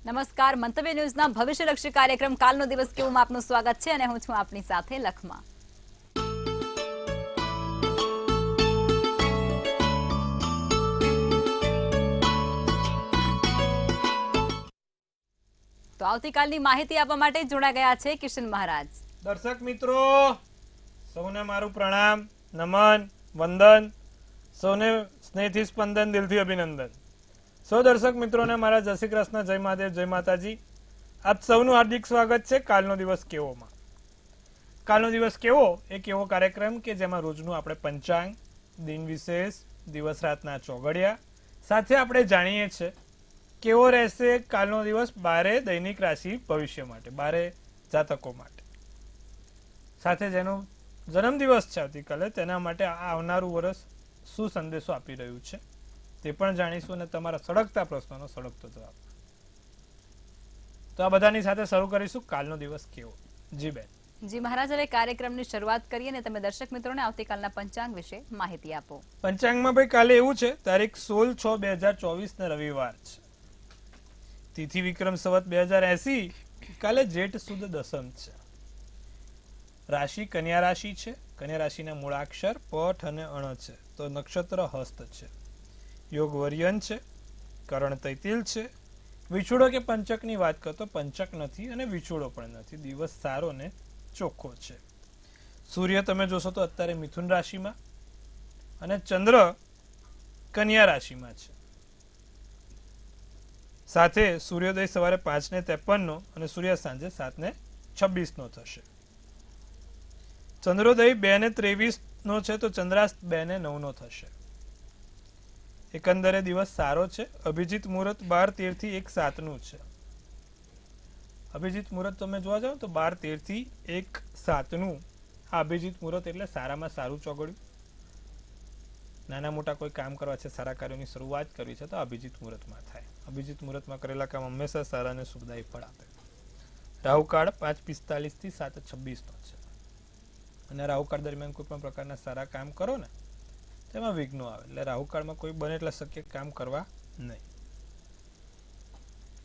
નમસ્કાર, મંતવ્ય ન્યૂઝના ભવિષ્યલક્ષી કાર્યક્રમ કાલનો દિવસ કેવોમાં આપનું સ્વાગત છે અને હું છું આપની સાથે લખમાં। તો આવતીકાલની માહિતી આપવા માટે જોડા ગયા છે કિશન મહારાજ। દર્શક મિત્રો સૌને મારું પ્રણામ, નમન, વંદન, સૌને સ્નેહથી સ્પંદન, દિલથી અભિનંદન। સૌ દર્શક મિત્રોને મારા જય શ્રી કૃષ્ણ, જય મહાદેવ, જય માતાજી। આપ સૌનું હાર્દિક સ્વાગત છે કાલનો દિવસ કેવોમાં। કાલનો દિવસ કેવો એક એવો કાર્યક્રમ કે જેમાં રોજનું આપણે પંચાંગ, દિન વિશેષ, દિવસ રાતના ચોઘડિયા સાથે આપણે જાણીએ છીએ કેવો રહેશે કાલનો દિવસ 12 દૈનિક રાશિ ભવિષ્ય માટે, 12 જાતકો માટે, સાથે જેનો જન્મદિવસ છે આવતીકાલે તેના માટે આવનારું વર્ષ શું સંદેશો આપી રહ્યું છે તે પણ જાણીશું અને તમારા સળગતા પ્રશ્નોનો સળગતો જવાબ। તો આ બધાની સાથે શરૂ કરીશું કાલનો દિવસ કેવો। જી બેન। જી મહારાજ, હવે કાર્યક્રમની શરૂઆત કરીએ અને તમે દર્શક મિત્રોને આવતીકાલના પંચાંગ વિશે માહિતી આપો। પંચાંગમાં ભાઈ કાલે એવું છે, તારીખ 16/6/2024 ને રવિવાર છે, તિથિ વિક્રમ સંવત 2080, કાલે જેઠ સુદ દસમ છે, રાશિ કન્યા રાશિ છે, કન્યા રાશિના મૂળાક્ષર પઠ અને અણ છે, તો નક્ષત્ર હસ્ત છે, યોગ વર્યન છે, કરણ તૈતિલ છે, વિછુડો કે પંચકની વાત કરતો પંચક નથી અને વિછુડો પણ નથી, દિવસ સારો ને ચોખ્ખો છે। સૂર્ય તમે જોશો તો અત્યારે મિથુન રાશિમાં અને ચંદ્ર કન્યા રાશિમાં છે, સાથે સૂર્યોદય સવારે 5:53 અને સૂર્યાસ્ત સાંજે 7:26 થશે। ચંદ્રોદય 2:23 છે તો ચંદ્રાસ્ત 2:09 થશે। એકંદરે દિવસ સારો છે। અભિજીત મુહૂર્ત 12:13 થી 1:07 છે। અભિજીત મુહૂર્ત તમે જોવા જાવ તો 12:13 થી 1:07 આ અભિજીત મુહૂર્ત એટલે સારામાં સારું ચોગડ્યું। નાના મોટા કોઈ કામ કરવા છે, સારા કાર્યોની શરૂઆત કરવી છે તો અભિજીત મુહૂર્તમાં થાય। અભિજીત મુહૂર્તમાં કરેલા કામ હંમેશા સારા અને શુભદાયી ફળ આપે। રાહુકાળ 5:45 થી 7:26 છે અને રાહુકાળ દરમિયાન કોઈ પણ પ્રકારના સારા કામ કરો ને તેમાં વિઘ્નો આવે, એટલે રાહુકાળમાં કોઈ બને એટલે શક્ય કામ કરવા નહીં।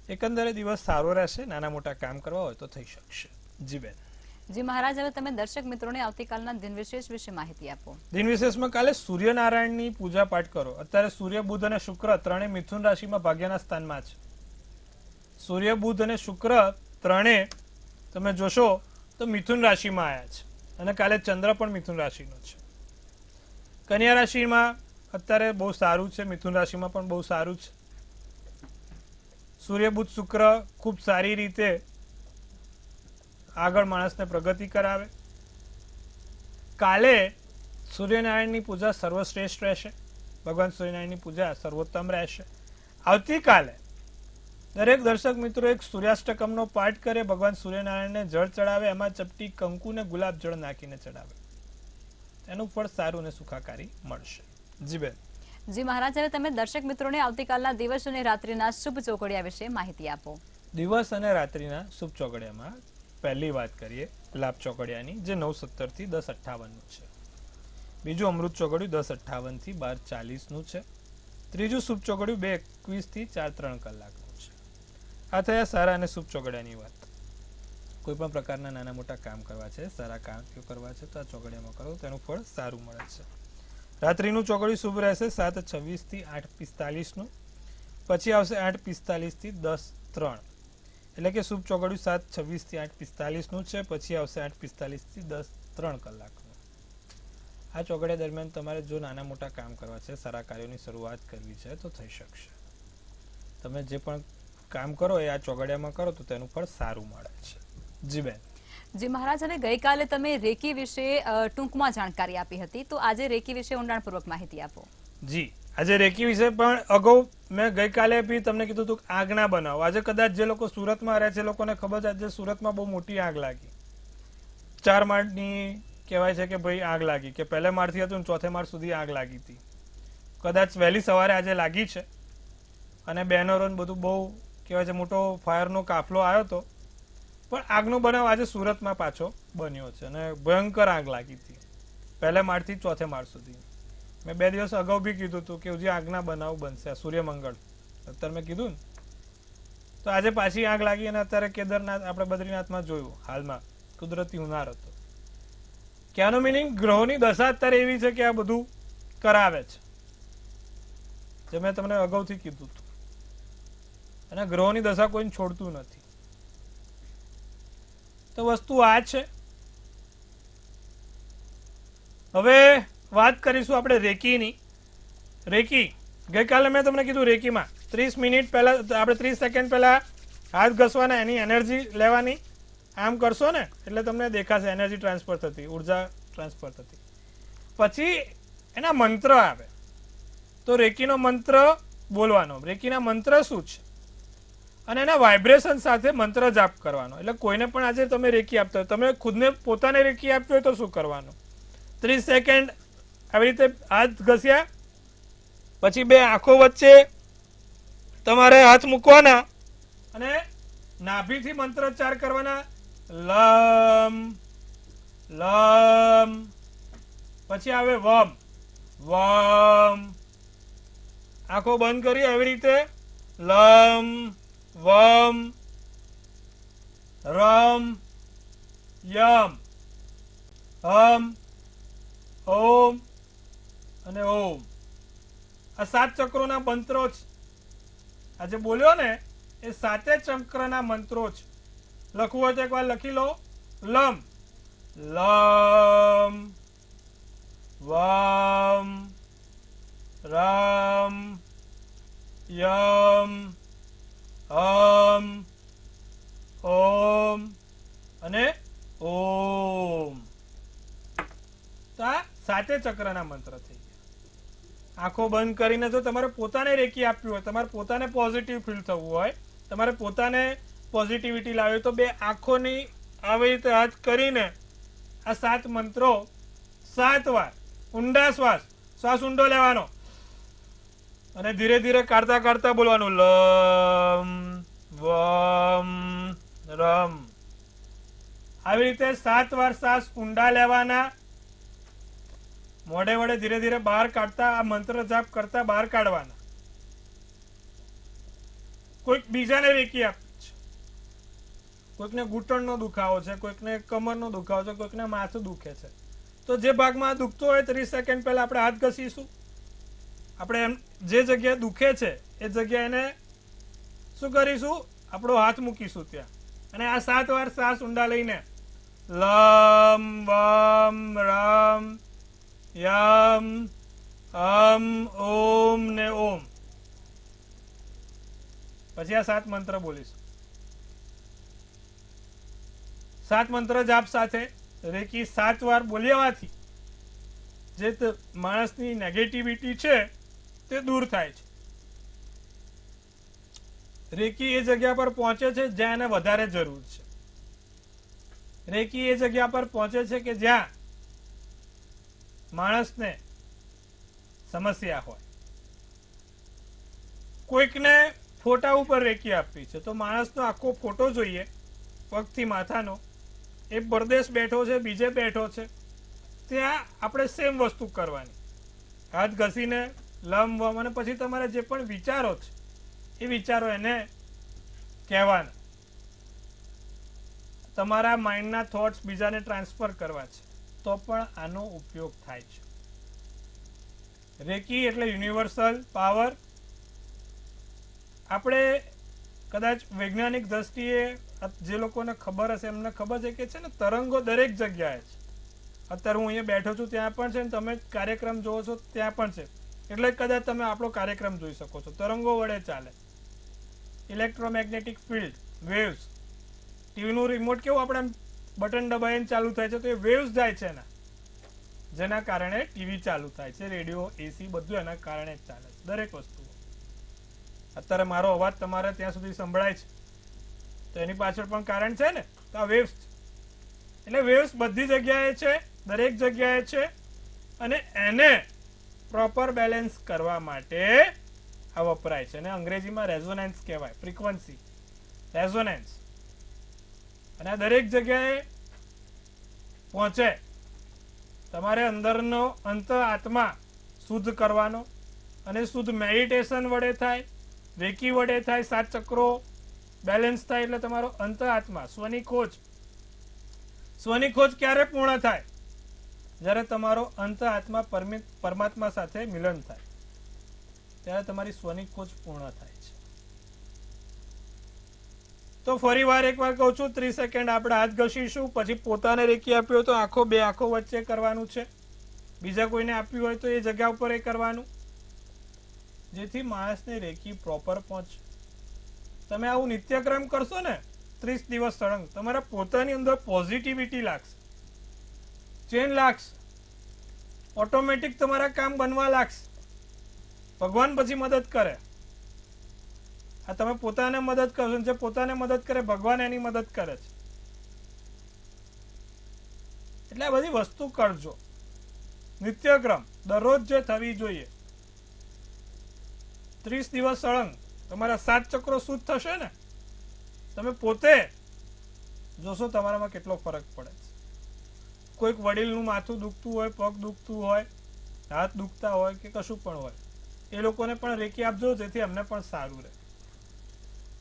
એકંદરે દિવસ સારો રહેશે, નાના મોટા કામ કરવા હોય તો થઈ શકશે। જી બેન। જી મહારાજ, હવે તમે દર્શક મિત્રોને આવતીકાલના દિન વિશેષ વિશે માહિતી આપો। દિન વિશેષમાં કાલે સૂર્યનારાયણની પૂજા પાઠ કરો। અત્યારે સૂર્ય, બુધ અને શુક્ર ત્રણે મિથુન રાશિમાં ભાગ્યના સ્થાનમાં છે। સૂર્ય, બુધ અને શુક્ર ત્રણે તમે જોશો તો મિથુન રાશિમાં આવ્યા છે અને કાલે ચંદ્ર પણ મિથુન રાશિનો છે। કન્યા રાશિમાં અત્યારે બહુ સારું છે, મિથુન રાશિમાં પણ બહુ સારું છે। સૂર્ય, બુધ, શુક્ર ખૂબ સારી રીતે આગળ માણસને પ્રગતિ કરાવે। કાલે સૂર્યનારાયણની પૂજા સર્વશ્રેષ્ઠ રહેશે, ભગવાન સૂર્યનારાયણની પૂજા સર્વોત્તમ રહેશે। આવતીકાલે દરેક દર્શક મિત્રો એક સૂર્યાષ્ટકમનો પાઠ કરે, ભગવાન સૂર્યનારાયણને જળ ચડાવે, એમાં ચપટી કંકુ ને ગુલાબ જળ નાખીને ચડાવે, એનું ફળ સારું અને સુખાકારી મળશે। જી બેન। જી મહારાજ, હવે તમે દર્શક મિત્રોને આવતીકાલના દિવસ અને રાત્રિના શુભ ચોઘડિયા વિશે માહિતી આપો। દિવસ અને રાત્રિના શુભ ચોઘડિયામાં પહેલી વાત કરીએ લાભ ચોઘડિયાની, જે 9:17 થી 10:58 છે। બીજું અમૃત ચોઘડિયું 10:58 થી 12:40 છે। ત્રીજું શુભ ચોઘડિયું 2:21 થી 4:03 કલાકનું છે। આ થયા સારા અને શુભ ચોઘડિયાની વાત। કોઈ પણ પ્રકારના નાના મોટા કામ કરવા છે, સારા કાર્યો કરવા છે તો આ ચોઘડિયામાં કરો, તેનું ફળ સારું મળે છે। રાત્રિનું ચોઘડિયું શુભ રહેશે 7:26 થી 8:45, પછી આવશે 8:45 થી 10:03, એટલે કે શુભ ચોઘડિયું 7:26 થી 8:45 છે, પછી આવશે 8:45 થી 10:03 કલાકનું। આ ચોઘડિયા દરમિયાન તમારે જો નાના મોટા કામ કરવા છે, સારા કાર્યોની શરૂઆત કરવી છે તો થઈ શકશે। તમે જે પણ કામ કરો એ આ ચોઘડિયામાં કરો તો તેનું ફળ સારું મળે છે। જી બેન। જી મહારાજ, હવે ગઈકાલે તમે રેકી વિશે ટૂંકમાં જાણકારી આપી હતી, તો આજે રેકી વિશે ઊંડાણપૂર્વક માહિતી આપો। જી, આજે રેકી વિશે પણ અગાઉ મેં ગઈકાલે બી તમને કીધું હતું આગ ના બનાવો। આજે કદાચ જે લોકો સુરતમાં રહે છે એ લોકોને ખબર છે આજે સુરતમાં બહુ મોટી આગ લાગી, 4 માળની કહેવાય છે કે ભાઈ આગ લાગી, કે પહેલે માળથી હતું ને ચોથે માળ સુધી આગ લાગી હતી। કદાચ વહેલી સવારે આજે લાગી છે અને બેનરો બધું બહુ કહેવાય છે મોટો ફાયરનો કાફલો આવ્યો હતો, પણ આગનો બનાવ આજે સુરતમાં પાછો બન્યો છે અને ભયંકર આગ લાગી હતી પહેલે માળથી ચોથે માળ સુધી। મેં 2 દિવસ અગાઉ બી કીધું હતું કે હજી આગના બનાવ બનશે, સૂર્યમંગળ અત્યારે મેં કીધું ને તો આજે પાછી આગ લાગી અને અત્યારે કેદારનાથ આપણે બદ્રીનાથમાં જોયું હાલમાં કુદરતી ઉનાળો હતો. ક્યાંનો મિનિંગ ગ્રહોની દશા અત્યારે એવી છે કે આ બધું કરાવે છે, જે મેં તમને અગાઉથી કીધું હતું. અને ગ્રહોની દશા કોઈને છોડતું નથી. તો વસ્તુ આ છે. હવે વાત કરીશું આપણે રેકીની. રેકી ગઈકાલે મેં તમને કીધું રેકીમાં 30 મિનિટ પહેલા આપણે 30 સેકન્ડ પહેલા હાથ ઘસવાના, એની એનર્જી લેવાની. આમ કરશો ને એટલે તમને દેખાશે એનર્જી ટ્રાન્સફર થતી, ઉર્જા ટ્રાન્સફર થતી. પછી એના મંત્ર આવે. તો રેકીનો મંત્ર બોલવાનો. રેકીના મંત્ર શું છે અને એના વાઇબ્રેશન સાથે મંત્ર જાપ કરવાનો. એટલે કોઈને પણ આજે તમે રેકી આપતા હોય, તમે ખુદને પોતાને રેકી આપવી હોય તો શું કરવાનું? 30 સેકન્ડ આવી રીતે હાથ ઘસ્યા, પછી બે આંખો વચ્ચે તમારે હાથ મૂકવાના અને નાભીથી મંત્રોચ્ચાર કરવાના. લમ લમ, પછી આવે વમ વમ. આંખો બંધ કરી આવી રીતે લમ વમ રમ યમ હમ ઓમ અને ઓમ. આ 7 ચક્રોના મંત્રો છે. આજે બોલ્યો ને એ 7 ચક્રના મંત્રો છે. લખવું હોય તો એકવાર લખી લો. લમ લમ વમ રમ યમ હમ ઓમ અને ઓમ. તો આ 7 ચક્રના મંત્ર થઈ ગયા. આંખો બંધ કરીને જો તમારે પોતાને રેકી આપવી હોય, તમારે પોતાને પોઝિટિવ ફીલ થવું હોય, તમારે પોતાને પોઝિટિવિટી લાવી તો બે આંખોની આવી રીતે હાથ કરીને આ 7 મંત્રો 7 વાર ઊંડા શ્વાસ ઊંડો લેવાનો અને ધીરે ધીરે કાઢતા કાઢતા બોલવાનું. લમ વમ રમ. આવી રીતે 7 વાર શ્વાસ ઊંડા લેવાના. મોઢે વડે ધીરે ધીરે બહાર કાઢતા આ મંત્ર જાપ કરતા બહાર કાઢવાના. કોઈક બીજાને રેકી આપે છે. કોઈકને ઘૂંટણનો દુખાવો છે, કોઈકને કમરનો દુખાવો છે, કોઈકને માથું દુખે છે. તો જે ભાગમાં દુખતો હોય 30 સેકન્ડ પહેલા આપણે હાથ ઘસીશું. આપણે એમ જે જગ્યાએ દુખે છે એ જગ્યાએ એને શું કરીશું? આપણો હાથ મૂકીશું ત્યાં અને આ 7 વાર શ્વાસ ઊંડા લઈને લમ વમ રમ યમ હમ ઓમ ને ઓમ. પછી આ 7 મંત્ર બોલીશું. 7 મંત્ર જાપ સાથે રેકી 7 વાર બોલ્યાવાથી જે માણસની નેગેટિવિટી છે તે દૂર થાય છે. રેકી એ જગ્યા પર પહોંચે છે જ્યાં એને વધારે જરૂર છે. રેકી એ જગ્યા પર પહોંચે છે કે જ્યાં માણસને સમસ્યા હોય. કોઈકને ફોટા ઉપર રેકી આપવી છે તો માણસનો આખો ફોટો જોઈએ પગથી માથાનો. એ પરદેશ બેઠો છે, બીજે બેઠો છે, ત્યાં આપણે સેમ વસ્તુ કરવાની. હાથ ઘસીને લમ વમ અને પછી તમારે જે પણ વિચારો છે એ વિચારો એને કહેવાના. તમારા માઇન્ડના થોટ્સ બીજાને ટ્રાન્સફર કરવા છે તો પણ આનો ઉપયોગ થાય છે. રેકી એટલે યુનિવર્સલ પાવર. આપણે કદાચ વૈજ્ઞાનિક દ્રષ્ટિએ જે લોકોને ખબર હશે એમને ખબર છે કે છે ને તરંગો દરેક જગ્યાએ છે. અત્યારે હું અહીંયા બેઠો છું ત્યાં પણ છે ને તમે કાર્યક્રમ જોવો છો ત્યાં પણ છે. એટલે કદાચ તમે આપણો કાર્યક્રમ જોઈ શકો છો. તરંગો વડે ચાલે. Electromagnetic field, waves. ટીવીનું રિમોટ કેવું આપણે બટન દબાઈને ચાલુ થાય છે તો એ વેવ્સ જાય છે એના, જેના કારણે ટીવી ચાલુ થાય છે, રેડિયો, એસી બધું એના કારણે જ ચાલે છે. દરેક વસ્તુ. અત્યારે મારો અવાજ તમારે ત્યાં સુધી સંભળાય છે તો એની પાછળ પણ કારણ છે ને, તો આ વેવ્સ છે. એટલે વેવ્સ બધી જગ્યાએ છે, દરેક જગ્યાએ છે અને એને પ્રોપર બેલેન્સ કરવા માટે આ વપરાય છે. અને અંગ્રેજીમાં રેઝોનન્સ કહેવાય, ફ્રીક્વન્સી રેઝોનન્સ. અને આ દરેક જગ્યાએ પહોંચે. તમારે અંદરનો અંત આત્મા શુદ્ધ કરવાનો અને શુદ્ધ મેડિટેશન વડે થાય, રેકી વડે થાય. 7 ચક્રો બેલેન્સ થાય એટલે તમારો અંત આત્મા સ્વની ખોજ ક્યારે પૂર્ણ થાય? જ્યારે તમારો અંત આત્મા પરમાત્મા સાથે મિલન થાય ત્યારે તમારી સ્વની ખોજ પૂર્ણ થાય છે. તો ફરી વાર એકવાર કહું છું, 30 સેકન્ડ આપણે હાથ ઘસીશું, પછી પોતાને રેકી આપ્યો તો બે આંખો વચ્ચે કરવાનું છે. બીજા કોઈને આપ્યું હોય તો એ જગ્યા ઉપર એ કરવાનું, જેથી માણસને રેકી પ્રોપર પહોંચે. તમે આવું નિત્યક્રમ કરશો ને 30 દિવસ સળંગ, તમારા પોતાની અંદર પોઝિટિવિટી લાગશે, ચેન લાગશે, ઓટોમેટિક તમારા કામ બનવા લાગશે. ભગવાન પછી મદદ કરે. આ તમે પોતાને મદદ કરશો, જે પોતાને મદદ કરે ભગવાન એની મદદ કરે છે. એટલે આ બધી વસ્તુ કરજો. નિત્યક્રમ દરરોજ જે થવી જોઈએ. 30 દિવસ સળંગ તમારા 7 ચક્રો શુદ્ધ થશે ને, તમે પોતે જોશો તમારામાં કેટલો ફરક પડે છે. કોઈક વડીલનું માથું દુખતું હોય, પગ દુખતું હોય, હાથ દુખતા હોય કે કશું પણ હોય, એ લોકોને પણ રેકી આપજો, જેથી અમને પણ સારું રહે.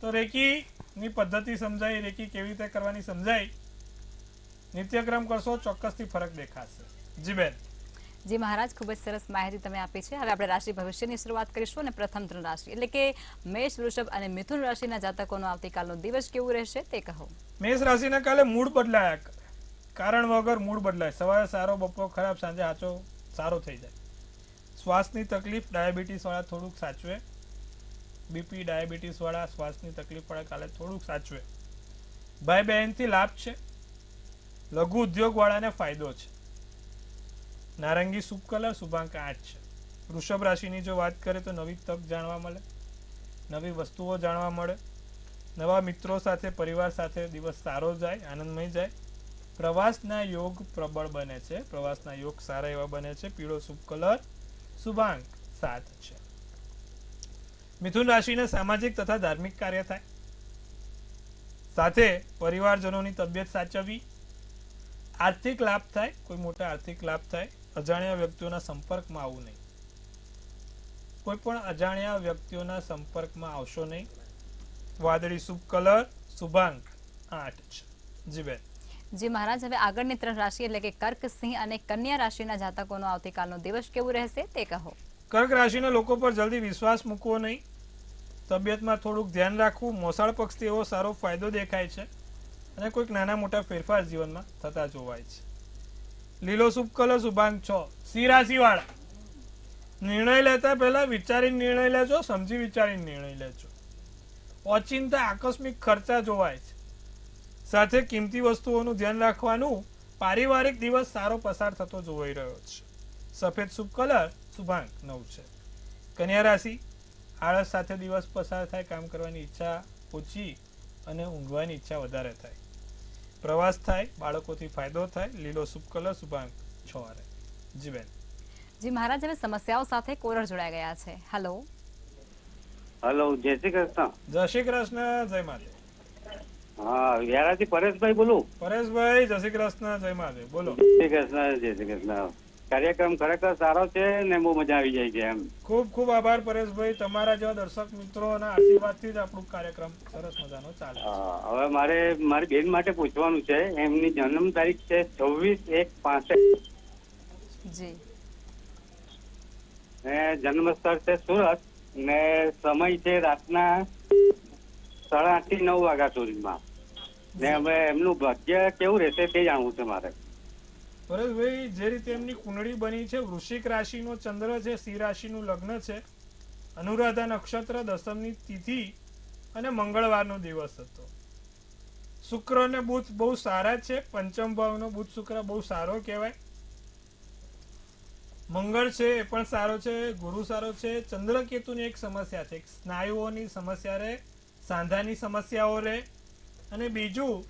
તો રેકીની પદ્ધતિ સમજાઈ, રેકી કેવી રીતે કરવાની સમજાઈ. નિત્યક્રમ કરશો ચોક્કસથી ફરક દેખાશે. જી બેન. જી મહારાજ, ખૂબ જ સરસ માહિતી તમે આપી છે. હવે આપણે રાશિ ભવિષ્યની શરૂઆત કરીશું અને પ્રથમ 3 રાશિ એટલે કે મેષ, વૃષભ અને મિથુન રાશિના જાતકોનો આવતીકાલનો દિવસ કેવું રહેશે તે કહો. મેષ રાશિના કાલે મૂડ બદલાયા કરે, કારણ વગર મૂડ બદલાય. સવારે સારો, બપોર ખરાબ, સાંજે સાચો સારો થઈ જાય. શ્વાસની તકલીફ, ડાયાબિટીસ વાળા થોડુંક સાચવે. બીપી ડાયાબિટીસ વાળા શ્વાસની તકલીફ વાળા કાલે થોડુંક સાચવે. ભાઈ બહેનથી લાભ છે. લઘુ ઉદ્યોગ વાળાને ફાયદો છે. નારંગી શુભ કલર, શુભાંક 8 છે. વૃષભ રાશિની જો વાત કરીએ તો નવી તક જાણવા મળે, નવી વસ્તુઓ જાણવા મળે, નવા મિત્રો સાથે, પરિવાર સાથે દિવસ સારો જાય, આનંદમય જાય. પ્રવાસના યોગ પ્રબળ બને છે. પ્રવાસના યોગ સારા એવા બને છે. પીળો શુભ કલર, શુભાંક 7 છે. મિથુન રાશિને સામાજિક તથા ધાર્મિક કાર્ય થાય, સાથે પરિવારજનોની તબિયત સાચવવી, આર્થિક લાભ થાય, કોઈ મોટા આર્થિક લાભ થાય. અજાણ્યા વ્યક્તિઓના સંપર્કમાં આવવું નહીં. કોઈ પણ અજાણ્યા વ્યક્તિઓના સંપર્કમાં આવશો નહીં. વાદળી શુભ કલર, શુભાંક 8 છે. જી બેન. જી મહારાજ, હવે આગળની 3 રાશિ એટલે કે કર્ક, સિંહ અને કન્યા રાશિના જાતકોનો આવતીકાલનો દિવસ કેવું રહેશે તે કહો. કર્ક રાશિના લોકો પર જલ્દી વિશ્વાસ મૂકવો નહીં. તબિયતમાં થોડુંક ધ્યાન રાખવું. મોસાળ પક્ષથી એવો સારો ફાયદો દેખાય છે અને કોઈક નાના મોટા ફેરફાર જીવનમાં થતા જોવાય છે. લીલો શુભ કલર, શુભાંક 6. સિંહ રાશિ વાળા નિર્ણય લેતા પહેલા વિચારીને નિર્ણય લેજો, સમજી વિચારીને નિર્ણય લેજો. ઓચિંતા આકસ્મિક ખર્ચા જોવાય છે. સાથે કિંમતી વસ્તુઓનું ધ્યાન રાખવાનું. પારિવારિક દિવસ સારો પસાર થતો જોવાઈ રહ્યો છે. સફેદ શુભ કલર, શુભાંક 9 છે. કન્યા રાશિ આળસ સાથે દિવસ પસાર થાય. કામ કરવાની ઈચ્છા ઓછી અને ઊંઘવાની ઈચ્છા વધારે થાય. પ્રવાસ થાય, બાળકોથી ફાયદો થાય. લીલો શુભ કલર, શુભાંક 6. જી બેન. જી મહારાજ, હવે સમસ્યાઓ સાથે કોલર જોડાઈ ગયા છે. હેલો. હેલો, જય શ્રી કૃષ્ણ. જય શ્રી કૃષ્ણ, જય માતા. હા, વ્યારાથી પરેશભાઈ બોલું. પરેશભાઈ, જય શ્રી કૃષ્ણ, જય માતા. બોલો. જય શ્રી કૃષ્ણ, જય શ્રી કૃષ્ણ. કાર્યક્રમ ખરેખર સારો છે ને બહુ મજા આવી જાય છે એમ. ખૂબ ખૂબ આભાર પરેશભાઈ. તમારા જેવા દર્શક મિત્રોના આશીર્વાદથી જ આપણો કાર્યક્રમ સરસ મજાનો ચાલે છે. હવે મારી બેન માટે પૂછવાનું છે. એમની જન્મ તારીખ છે 26/1/65 જી. ને જન્મ સ્થળ છે સુરત ને સમય છે રાતના 8:30 થી 9 વાગ્યા સુધીમાં. ને હવે એમનું ભાગ્ય કેવું રહેશે તે જાણવું છે મારે. પરેશભાઈ, જે રીતે એમની કુંડળી બની છે, વૃશ્ચિક રાશિનો ચંદ્ર છે, સિંહ રાશિનું લગ્ન છે, અનુરાધા નક્ષત્ર, દસમની તિથિ અને મંગળવારનો દિવસ હતો. શુક્ર અને બુધ બહુ સારા છે. પંચમ ભાવનો બુધ શુક્ર બહુ સારો કહેવાય. મંગળ છે એ પણ સારો છે. ગુરુ સારો છે. ચંદ્ર કેતુની એક સમસ્યા છે, સ્નાયુઓની સમસ્યા રહે, સાંધાની સમસ્યાઓ રહે. અને બીજું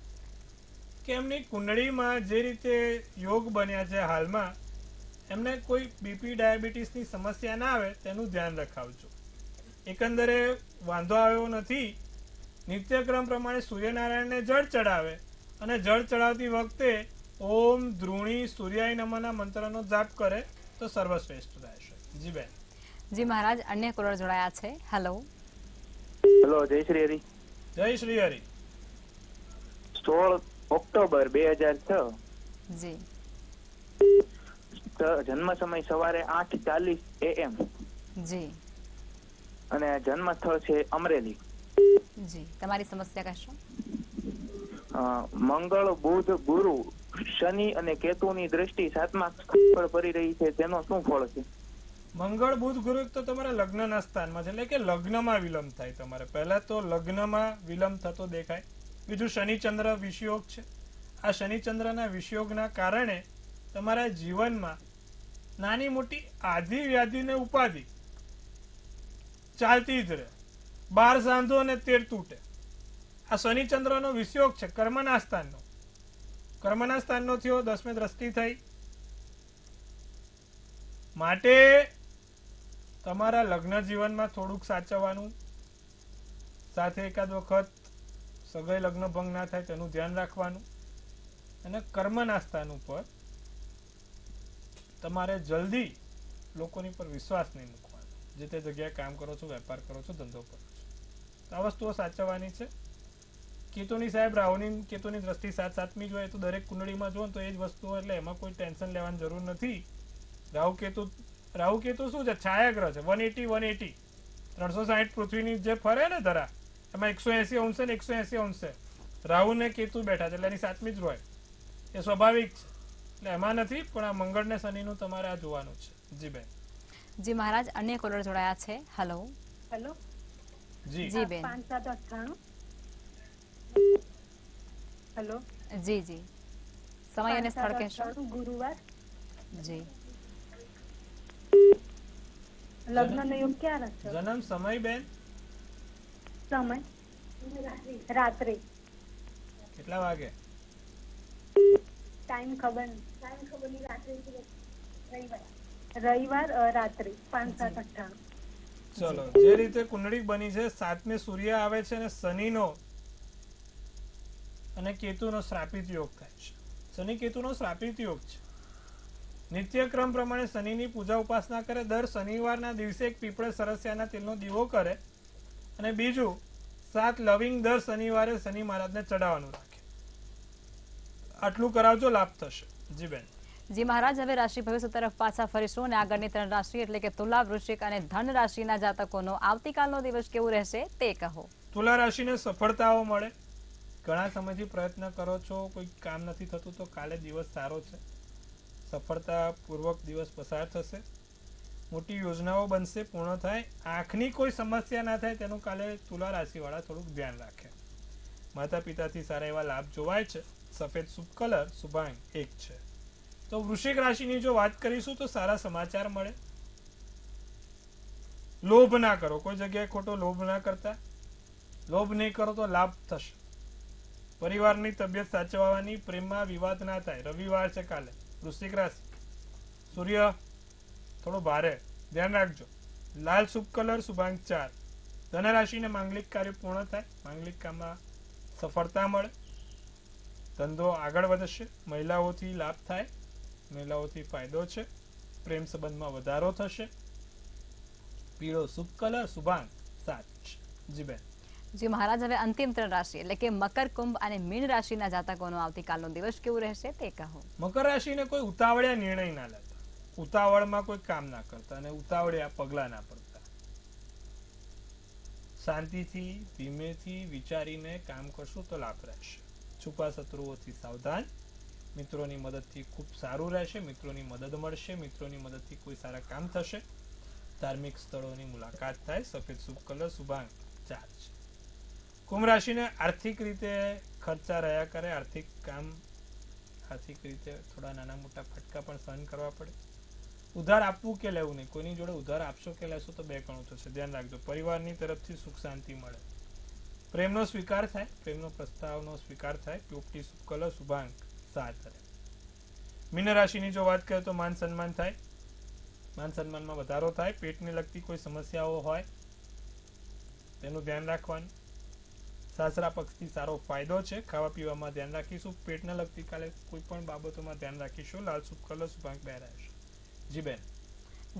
કે એમની કુંડળીમાં જે રીતે યોગ બન્યા છે હાલમાં, એમને કોઈ બીપી ડાયાબિટીસની સમસ્યા ના આવે તેનું ધ્યાન રખાવજો. એકંદરે વાંધો આવ્યો નથી. નિત્યક્રમ પ્રમાણે સૂર્યનારાયણને જળ ચડાવે અને જળ ચડાવતી વખતે ઓમ ધ્રુણી સૂર્યાય નમઃના મંત્રનો જાપ કરે તો સર્વશ્રેષ્ઠ રહેશે. જી બેન. જી મહારાજ, અન્ય કોલર જોડાયા છે. હેલો. હેલો, જય શ્રી હરિ. જય શ્રી હરિ. 16 ઓક્ટોબર 2006. જી જન્મ સમય સવારે 8:40 AM જી અને જન્મ સ્થળ છે અમરેલી. જી તમારી સમસ્યા કહેશો? મંગળ, બુધ, ગુરુ, શનિ અને કેતુની દ્રષ્ટિ 7મા સ્થાન પર પડી રહી છે, તેનો શું ફળ છે? મંગળ બુધ ગુરુ તો તમારા લગ્નના સ્થાનમાં છે, એટલે કે લગ્નમાં વિલંબ થાય. તમારે પહેલા તો લગ્નમાં વિલંબ થતો દેખાય. બીજું શનિચંદ્ર વિષયોગ છે. આ શનિચંદ્રના વિષયોગના કારણે તમારા જીવનમાં નાની મોટી આધિ વ્યાધિ ને ઉપાધિ ચાલતી જ રહે. 12 સાંધો અને 13 તૂટે. આ શનિચંદ્રનો વિષયોગ છે કર્મના સ્થાનનો. કર્મના સ્થાનનો થયો, 10મી દ્રષ્ટિ થઈ. માટે તમારા લગ્ન જીવનમાં થોડુંક સાચવવાનું, સાથે એકાદ વખત સગાઈ લગ્ન ભંગ ના થાય તેનું ધ્યાન રાખવાનું, અને કર્મના સ્થાન ઉપર તમારે જલ્દી લોકોની પર વિશ્વાસ નહીં મૂકવાનો. જે તે જગ્યાએ કામ કરો છો, વેપાર કરો છો, ધંધો કરો છો, તો આ વસ્તુઓ સાચવવાની છે. કેતુની સાહેબ રાહુની કેતુની દ્રષ્ટિ 7-7મી જોઈએ તો દરેક કુંડળીમાં જુઓ તો એ જ વસ્તુઓ, એટલે એમાં કોઈ ટેન્શન લેવાની જરૂર નથી. રાહુ કેતુ શું છે? છાયાગ્રહ છે. 180 360 પૃથ્વીની જે ફરે ને ધરા, એમાં 180 અંશે ને 180 અંશે રાહુ ને કેતુ બેઠા છે, એટલે એની 7મી જ હોય. એ સ્વાભાવિક છે, એટલે એમાં નથી. પણ આ મંગળ ને શનિનું તમારે આ જોવાનું છે. જી બેન. જી મહારાજ, અન્ય કોલર જોડાયા છે. હેલો. હેલો. જી જી બેન. 5-7-98. હેલો. જી જી સમય અને સ્થળ કહેશો? ગુરુવાર. જી લગ્નનો યોગ ક્યારે છે? જન્મ સમય બેન સમય રાત્રે. કેટલા વાગે? ટાઈમ ખબર નહીં. રવિવાર રાત્રે 5-7-98. ચલો, જે રીતે કુંડળી બની છે, 7મે સૂર્ય આવે છે અને શનિનો અને કેતુનો શ્રાપિત યોગ થાય છે. શનિ કેતુનો શ્રાપિત યોગ છે. નિત્યક્રમ પ્રમાણે શનિની પૂજા ઉપાસના કરે. દર શનિવારના દિવસે એક પીપળે સરસ્યાના તેલનો દીવો કરે. અને બીજું 7 લવિંગ દર શનિવારે શનિ મહારાજને ચડાવવાનું રાખે. આટલું કરાવજો, લાભ થશે. જી બેન. જી મહારાજ, હવે રાશિ ભવિષ્ય તરફ પાછા ફરીશું અને આગળની 3 રાશિ એટલે કે તુલા, વૃશ્ચિક અને ધન રાશિના જાતકોનો આવતીકાલનો દિવસ કેવું રહેશે તે કહો. તુલા રાશિને સફળતાઓ મળે. ઘણા સમયથી પ્રયત્ન કરો છો, કોઈ કામ નથી થતું, તો કાલે દિવસ સારો છે. સફળતાપૂર્વક દિવસ પસાર થશે. મોટી યોજનાઓ બનશે, પૂર્ણ થાય. આંખની કોઈ સમસ્યા ના થાય તેનું કાલે તુલા રાશિવાળા થોડુંક ધ્યાન રાખે. માતા પિતાથી સારા એવા લાભ જોવાય છે. સફેદ શુભ કલર શુભાંગ 1 છે. તો વૃશ્ચિક રાશિની જો વાત કરીશું તો સારા સમાચાર મળે. લોભ ના કરો, કોઈ જગ્યાએ ખોટો લોભ ના કરતા. લોભ નહીં કરો તો લાભ થશે. પરિવારની તબિયત સાચવવાની, પ્રેમમાં વિવાદ ના થાય. રવિવાર છે કાલે. વૃશ્ચિક રાશિ, સૂર્ય થોડો ભારે, ધ્યાન રાખજો. લાલ શુભ કલર શુભાંગ 4. ધન રાશિને માંગલિક કાર્ય પૂર્ણ થાય. માંગલિક કામમાં સફળતા મળે. ધંધો આગળ વધશે. મહિલાઓથી લાભ થાય. મહિલાઓથી ફાયદો છે. પ્રેમ સંબંધમાં વધારો થશે. પીળો શુભ કલર શુભાંગ 7 છે. જી બેન. જી મહારાજ, હવે અંતિમ 3 રાશિ એટલે કે મકર, કુંભ અને મીન રાશિના જાતકોનો આવતીકાલનો દિવસ કેવું રહેશે તે કહો. મકર રાશિને કોઈ ઉતાવળિયા નિર્ણય ના લેતા. ઉતાવળમાં કોઈ કામ ના કરતા અને ઉતાવળિયા પગલા ના પડતા. શાંતિથી ધીમેથી વિચારીને કામ કરશું તો લાભ રહેશે. છુપા શત્રુઓથી સાવધાન. મિત્રોની મદદથી ખૂબ સારું રહેશે. મિત્રોની મદદ મળશે. મિત્રોની મદદથી કોઈ સારા કામ થશે. ધાર્મિક સ્થળોની મુલાકાત થાય. સફેદ શુભ કલર શુભાંગ 4 છે. કુંભ રાશિને આર્થિક રીતે ખર્ચા રહ્યા કરે. આર્થિક રીતે થોડા નાના મોટા ફટકા પણ સહન કરવા પડે. ઉધાર આપવું કે લેવું નહીં. કોઈની જોડે ઉધાર આપશો કે લેશો તો 2 ગણું થશે. ધ્યાન રાખજો. પરિવારની તરફથી સુખ શાંતિ મળે. પ્રેમનો સ્વીકાર થાય. પ્રેમનો પ્રસ્તાવનો સ્વીકાર થાય. પોપટી શુભ કલર શુભાંગ 7. મીન રાશિની જો વાત કરીએ તો માન સન્માન થાય. માન સન્માનમાં વધારો થાય. પેટને લગતી કોઈ સમસ્યાઓ હોય તેનું ધ્યાન રાખવાનું. સાસરા પક્ષથી સારો ફાયદો છે. ખાવા પીવામાં ધ્યાન રાખીશું. પેટને લગતી કાલે કોઈ પણ બાબતોમાં ધ્યાન રાખીશું. લાલ શુભ કલર શુભાંગ 2 રહેશે. જી બેન.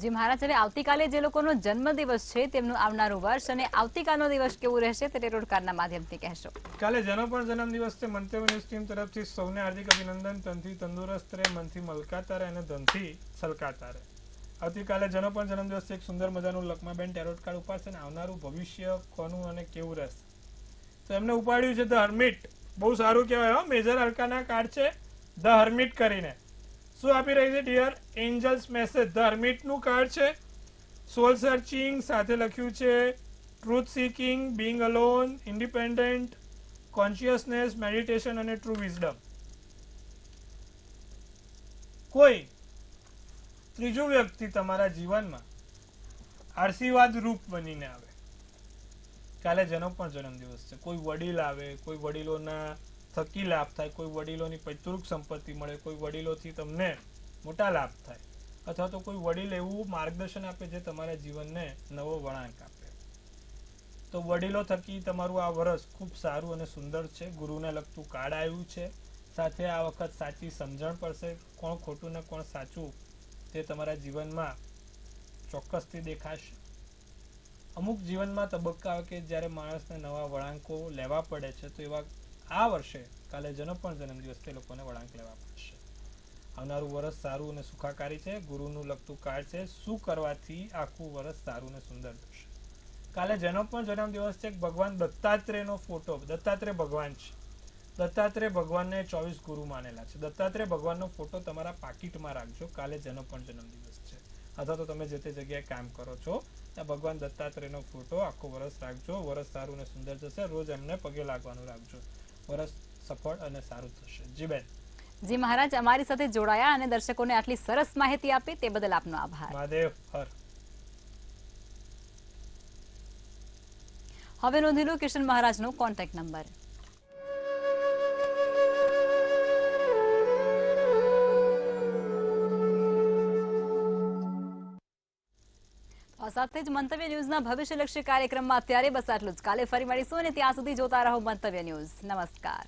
જી મહારાજ, હવે આવતીકાલે જે લોકોનો જન્મદિવસ છે તેમનું આવનારું વર્ષ અને આવતીકાલનો દિવસ કેવું રહેશે તે ટેરોટ કાર્ડના માધ્યમથી કહેશો. કાલે જેનો પણ જન્મદિવસ છે, મંતવ્ય ન્યૂઝ ટીમ તરફથી સૌને હાર્દિક અભિનંદન. તનથી તંદુરસ્ત રહે, મનથી મલકાતા રહે અને ધનથી છલકાતા રહે. આવતીકાલે જેનો પણ જન્મદિવસ છે, એક સુંદર મજાનું લખમાબેન ટેરોટ કાર્ડ ઉપાડશે અને આવનારું ભવિષ્ય કોનું અને કેવું રહેશે તો એમને ઉપાડ્યું છે ધ હર્મિટ. બહુ સારું કહેવાય હો. મેજર અર્કાના કાર્ડ છે ધ હર્મિટ કરીને. શું આપી રહી છે ડિયર એન્જલ્સ મેસેજ? ધ હર્મિટનું કાર્ડ છે. સોલ સર્ચિંગ સાથે લખ્યું છે truth seeking, being alone, independent, consciousness, meditation અને ટ્રુ વિઝડમ. કોઈ ત્રીજું વ્યક્તિ તમારા જીવનમાં આશીર્વાદ રૂપ બનીને આવે. કાલે જેનો પણ જન્મદિવસ છે, કોઈ વડીલ આવે, કોઈ વડીલોના થકી લાભ થાય, કોઈ વડીલોની પૈતૃક સંપત્તિ મળે, કોઈ વડીલોથી તમને મોટા લાભ થાય, અથવા તો કોઈ વડીલ એવું માર્ગદર્શન આપે જે તમારા જીવનને નવો વળાંક આપે. તો વડીલો થકી તમારું આ વર્ષ ખૂબ સારું અને સુંદર છે. ગુરુને લગતું કાર્ડ આવ્યું છે. સાથે આ વખત સાચી સમજણ પડશે. કોણ ખોટું ને કોણ સાચું તે તમારા જીવનમાં ચોક્કસથી દેખાશે. અમુક જીવનમાં તબક્કા આવે કે જ્યારે માણસને નવા વળાંકો લેવા પડે છે, તો એવા આ વર્ષે કાલે જેનો પણ જન્મદિવસ તે લોકોને વળાંક લેવા પડશે. આવનારું વર્ષ સારું અને સુખાકારી છે. ગુરુનું લગતું કાર્ડ છે. શું કરવાથી આખું વર્ષ સારું અને સુંદર જશે. કાલે જેનો પણ જન્મદિવસ છે, ભગવાન દત્તાત્રેયનો ફોટો. દત્તાત્રેય ભગવાન છે. દત્તાત્રેય ભગવાનને 24 ગુરુ માનેલા છે. દત્તાત્રેય ભગવાનનો ફોટો તમારા પાકીટમાં રાખજો કાલે જેનો પણ જન્મદિવસ છે, અથવા તો તમે જે તે જગ્યાએ કામ કરો છો ત્યાં ભગવાન દત્તાત્રેયનો ફોટો આખો વર્ષ રાખજો. વર્ષ સારું અને સુંદર જશે. રોજ એમને પગે લાગવાનું રાખજો. વર્ષ સફળ અને સારું થશે. જી બેન. જી મહારાજ, અમારી સાથે જોડાયા અને દર્શકોને આટલી સરસ માહિતી આપી તે બદલ આપનો આભાર. મહાદેવ હર. હવે નોંધી લો કિશન મહારાજનો કોન્ટેક્ટ નંબર. સાથે જ મંતવ્ય ન્યૂઝના ભવિષ્યલક્ષી કાર્યક્રમમાં અત્યારે બસ આટલું જ. કાલે ફરી મળીશું અને ત્યાં સુધી જોતા રહો મંતવ્ય ન્યૂઝ. નમસ્કાર.